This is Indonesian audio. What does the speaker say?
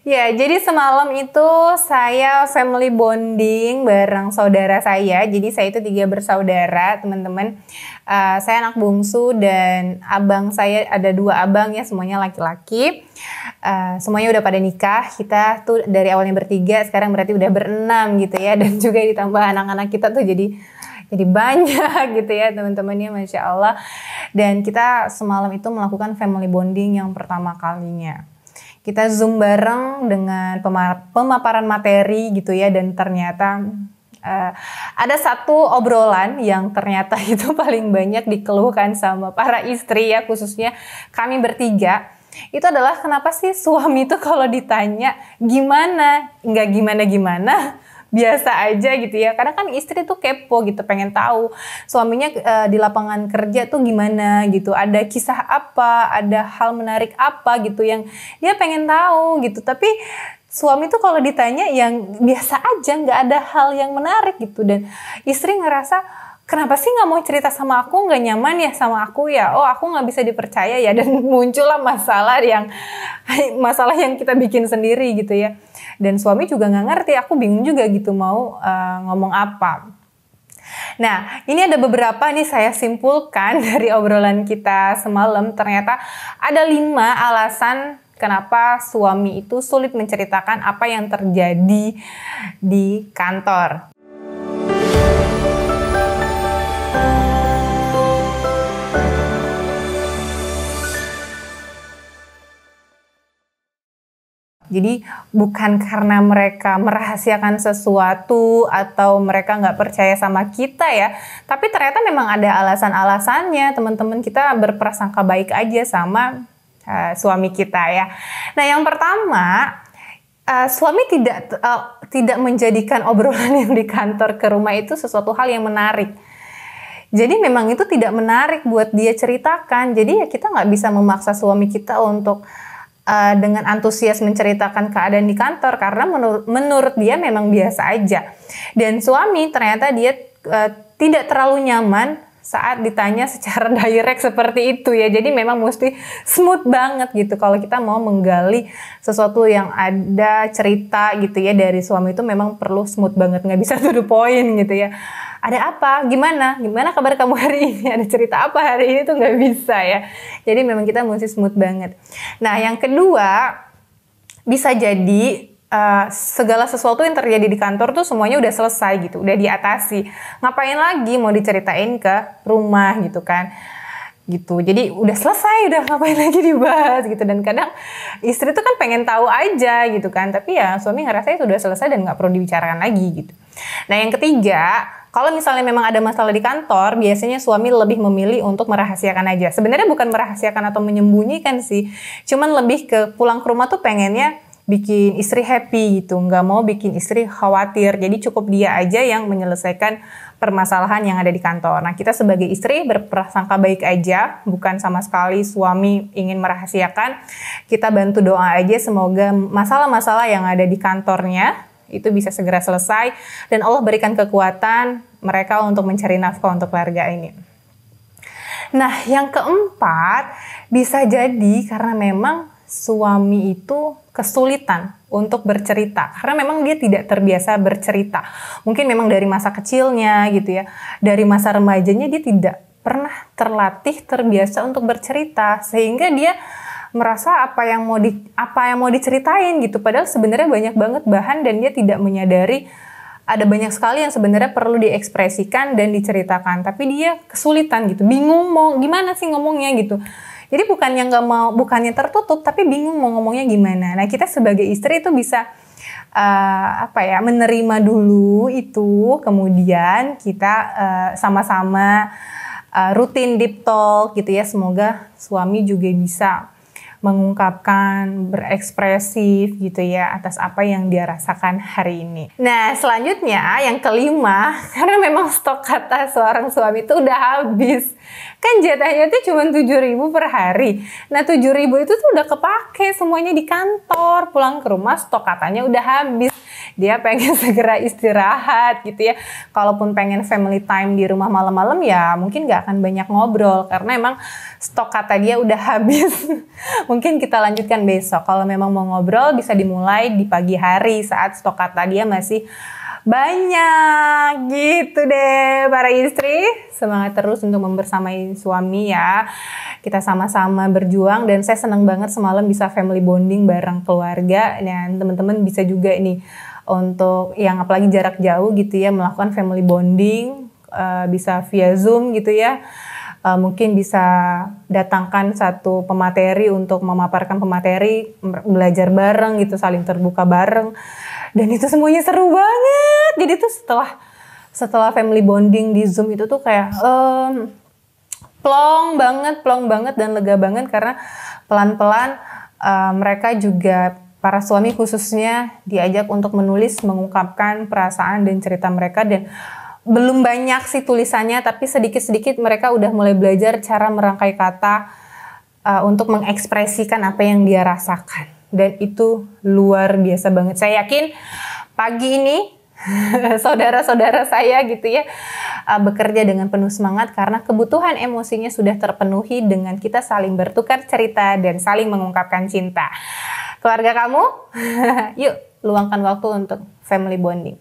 Ya, jadi semalam itu saya family bonding bareng saudara saya. Jadi saya itu 3 bersaudara, teman-teman. Saya anak bungsu dan abang saya ada 2 abang ya, semuanya laki-laki. Semuanya udah pada nikah. Kita tuh dari awalnya bertiga, sekarang berarti udah berenam gitu ya. Dan juga ditambah anak-anak kita tuh jadi banyak gitu ya teman-temannya, Masya Allah. Dan kita semalam itu melakukan family bonding yang pertama kalinya. Kita Zoom bareng dengan pemaparan materi gitu ya, dan ternyata ada satu obrolan yang ternyata itu paling banyak dikeluhkan sama para istri ya, khususnya kami bertiga. Itu adalah kenapa sih suami itu kalau ditanya gimana, nggak gimana-gimana, biasa aja gitu ya. Karena kan istri tuh kepo gitu, pengen tahu suaminya di lapangan kerja tuh gimana gitu. Ada kisah apa, ada hal menarik apa gitu yang dia pengen tahu gitu. Tapi suami tuh kalau ditanya yang biasa aja, nggak ada hal yang menarik gitu. Dan istri ngerasa, kenapa sih nggak mau cerita sama aku, nggak nyaman ya sama aku ya, oh aku nggak bisa dipercaya ya, dan muncullah masalah yang kita bikin sendiri gitu ya. Dan suami juga nggak ngerti, aku bingung juga gitu mau ngomong apa. Nah, ini ada beberapa nih saya simpulkan dari obrolan kita semalam. Ternyata ada 5 alasan kenapa suami itu sulit menceritakan apa yang terjadi di kantor. Jadi bukan karena mereka merahasiakan sesuatu atau mereka nggak percaya sama kita ya, tapi ternyata memang ada alasan-alasannya. Teman-teman, kita berprasangka baik aja sama suami kita ya. Nah, yang pertama, suami tidak menjadikan obrolan yang di kantor ke rumah itu sesuatu hal yang menarik. Jadi memang itu tidak menarik buat dia ceritakan. Jadi ya kita nggak bisa memaksa suami kita untuk dengan antusias menceritakan keadaan di kantor, karena menurut dia memang biasa aja. Dan suami ternyata dia tidak terlalu nyaman saat ditanya secara direct seperti itu ya. Jadi memang mesti smooth banget gitu kalau kita mau menggali sesuatu yang ada cerita gitu ya dari suami, itu memang perlu smooth banget, nggak bisa to the point gitu ya. Ada apa? Gimana kabar kamu hari ini? Ada cerita apa hari ini? Tuh nggak bisa ya. Jadi memang kita mesti smooth banget. Nah, yang kedua, bisa jadi segala sesuatu yang terjadi di kantor tuh semuanya udah selesai gitu, udah diatasi. Ngapain lagi mau diceritain ke rumah gitu kan? Gitu. Jadi udah selesai, udah ngapain lagi dibahas gitu. Dan kadang istri tuh kan pengen tahu aja gitu kan, tapi ya suami ngerasa itu udah selesai dan nggak perlu dibicarakan lagi gitu. Nah, yang ketiga, kalau misalnya memang ada masalah di kantor, biasanya suami lebih memilih untuk merahasiakan aja. Sebenarnya bukan merahasiakan atau menyembunyikan sih, cuman lebih ke pulang ke rumah tuh pengennya bikin istri happy gitu, nggak mau bikin istri khawatir. Jadi cukup dia aja yang menyelesaikan permasalahan yang ada di kantor. Nah, kita sebagai istri berprasangka baik aja, bukan sama sekali suami ingin merahasiakan. Kita bantu doa aja, semoga masalah-masalah yang ada di kantornya itu bisa segera selesai, dan Allah berikan kekuatan mereka untuk mencari nafkah untuk keluarga ini. Nah, yang keempat, bisa jadi karena memang suami itu kesulitan untuk bercerita, karena memang dia tidak terbiasa bercerita. Mungkin memang dari masa kecilnya gitu ya, dari masa remajanya dia tidak pernah terlatih terbiasa untuk bercerita, sehingga dia merasa apa yang mau diceritain gitu, padahal sebenarnya banyak banget bahan dan dia tidak menyadari ada banyak sekali yang sebenarnya perlu diekspresikan dan diceritakan, tapi dia kesulitan gitu, bingung mau gimana sih ngomongnya gitu. Jadi bukannya tertutup, tapi bingung mau ngomongnya gimana. Nah, kita sebagai istri itu bisa menerima dulu itu, kemudian kita sama-sama rutin deep talk gitu ya. Semoga suami juga bisa mengungkapkan, berekspresif gitu ya atas apa yang dia rasakan hari ini. Nah, selanjutnya yang kelima, karena memang stok kata seorang suami itu udah habis. Kan jatahnya tuh cuma 7.000 per hari. Nah, 7.000 itu tuh udah kepake semuanya di kantor. Pulang ke rumah stok katanya udah habis. dia pengen segera istirahat gitu ya. Kalaupun pengen family time di rumah malam-malam ya mungkin gak akan banyak ngobrol karena emang stok kata dia udah habis. Mungkin kita lanjutkan besok. Kalau memang mau ngobrol bisa dimulai di pagi hari saat stok kata dia masih banyak gitu deh para istri. Semangat terus untuk membersamai suami ya. Kita sama-sama berjuang dan saya senang banget semalam bisa family bonding bareng keluarga. Dan teman-teman bisa juga nih untuk yang apalagi jarak jauh gitu ya melakukan family bonding bisa via Zoom gitu ya. Mungkin bisa datangkan satu pemateri untuk memaparkan pemateri, belajar bareng gitu, saling terbuka bareng. Dan itu semuanya seru banget. Jadi tuh setelah family bonding di Zoom itu tuh kayak plong banget dan lega banget karena pelan-pelan mereka juga para suami khususnya diajak untuk menulis, mengungkapkan perasaan dan cerita mereka dan belum banyak sih tulisannya tapi sedikit-sedikit mereka udah mulai belajar cara merangkai kata untuk mengekspresikan apa yang dia rasakan. Dan itu luar biasa banget. Saya yakin pagi ini saudara-saudara saya gitu ya bekerja dengan penuh semangat karena kebutuhan emosinya sudah terpenuhi dengan kita saling bertukar cerita dan saling mengungkapkan cinta. Keluarga kamu, yuk luangkan waktu untuk family bonding.